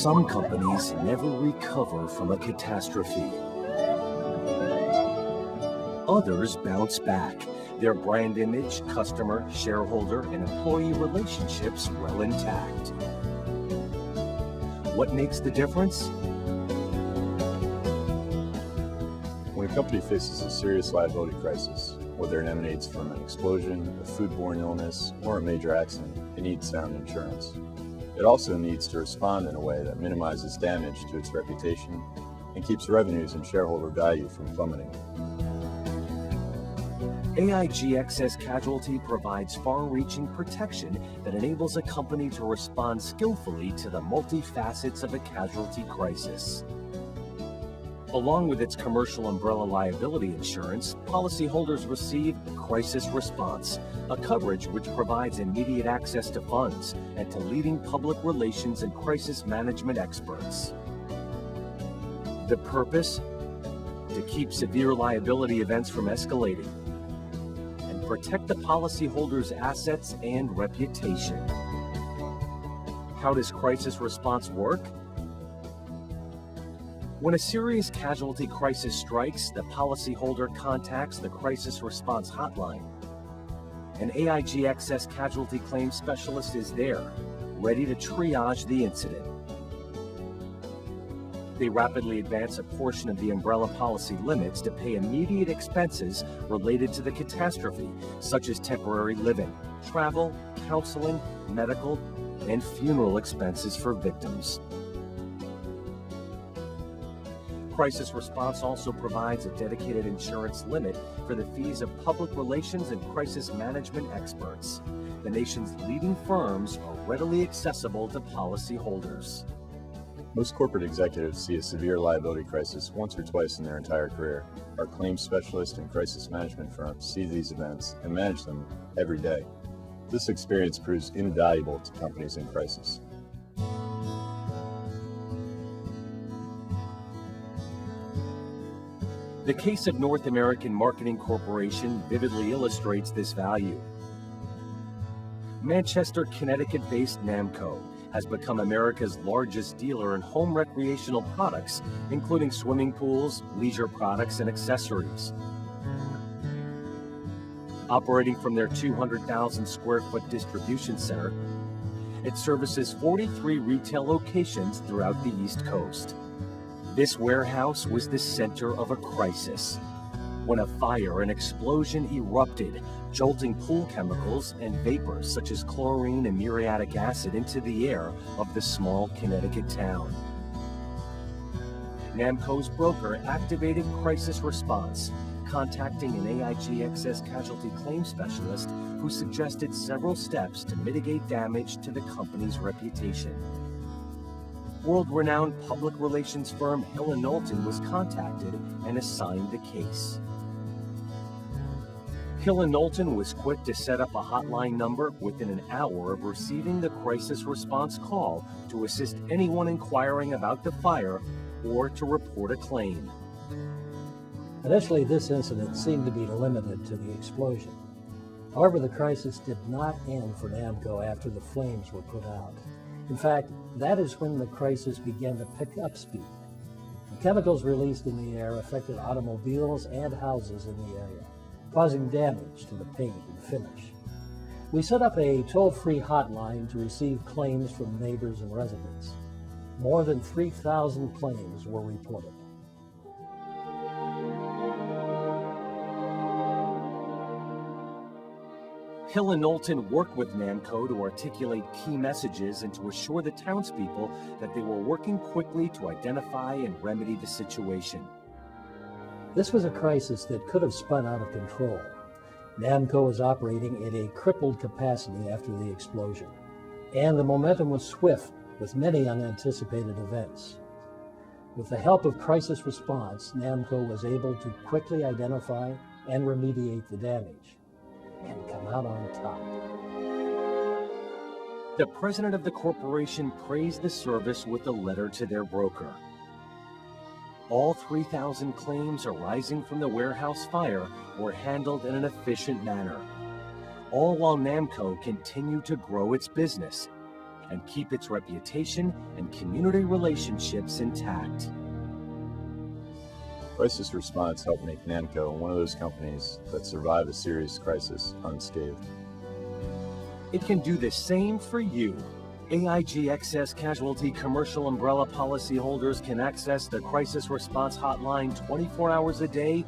Some companies never recover from a catastrophe. Others bounce back, their brand image, customer, shareholder, and employee relationships well intact. What makes the difference? When a company faces a serious liability crisis, whether it emanates from an explosion, a foodborne illness, or a major accident, it needs sound insurance. It also needs to respond in a way that minimizes damage to its reputation and keeps revenues and shareholder value from plummeting. AIG Excess Casualty provides far-reaching protection that enables a company to respond skillfully to the multifacets of a casualty crisis. Along with its commercial umbrella liability insurance, policyholders receive Crisis Response, a coverage which provides immediate access to funds and to leading public relations and crisis management experts. The purpose? To keep severe liability events from escalating and protect the policyholder's assets and reputation. How does Crisis Response work? When a serious casualty crisis strikes, the policyholder contacts the Crisis Response Hotline. An AIG Excess Casualty Claims Specialist is there, ready to triage the incident. They rapidly advance a portion of the umbrella policy limits to pay immediate expenses related to the catastrophe, such as temporary living, travel, counseling, medical, and funeral expenses for victims. Crisis Response also provides a dedicated insurance limit for the fees of public relations and crisis management experts. The nation's leading firms are readily accessible to policyholders. Most corporate executives see a severe liability crisis once or twice in their entire career. Our claims specialist and crisis management firms see these events and manage them every day. This experience proves invaluable to companies in crisis. The case of North American Marketing Corporation vividly illustrates this value. Manchester, Connecticut-based Namco has become America's largest dealer in home recreational products, including swimming pools, leisure products, and accessories. Operating from their 200,000 square foot distribution center, it services 43 retail locations throughout the East Coast. This warehouse was the center of a crisis when a fire and explosion erupted, jolting pool chemicals and vapors such as chlorine and muriatic acid into the air of the small Connecticut town. Namco's broker activated Crisis Response, contacting an AIG Excess Casualty Claims Specialist who suggested several steps to mitigate damage to the company's reputation. World-renowned public relations firm Hill & Knowlton was contacted and assigned the case. Hill & Knowlton was quick to set up a hotline number within an hour of receiving the Crisis Response call to assist anyone inquiring about the fire or to report a claim. Initially, this incident seemed to be limited to the explosion. However, the crisis did not end for Namco after the flames were put out. In fact, that is when the crisis began to pick up speed. The chemicals released in the air affected automobiles and houses in the area, causing damage to the paint and finish. We set up a toll-free hotline to receive claims from neighbors and residents. More than 3,000 claims were reported. Hill & Knowlton worked with Namco to articulate key messages and to assure the townspeople that they were working quickly to identify and remedy the situation. This was a crisis that could have spun out of control. Namco was operating at a crippled capacity after the explosion, and the momentum was swift with many unanticipated events. With the help of Crisis Response, Namco was able to quickly identify and remediate the damage and come out on top. The president of the corporation praised the service with a letter to their broker. All 3,000 claims arising from the warehouse fire were handled in an efficient manner, all while Namco continued to grow its business and keep its reputation and community relationships intact. Crisis response helped make NAMCO one of those companies that survive a serious crisis unscathed. It can do the same for you. AIG Excess Casualty commercial umbrella policyholders can access the Crisis Response Hotline 24 hours a day,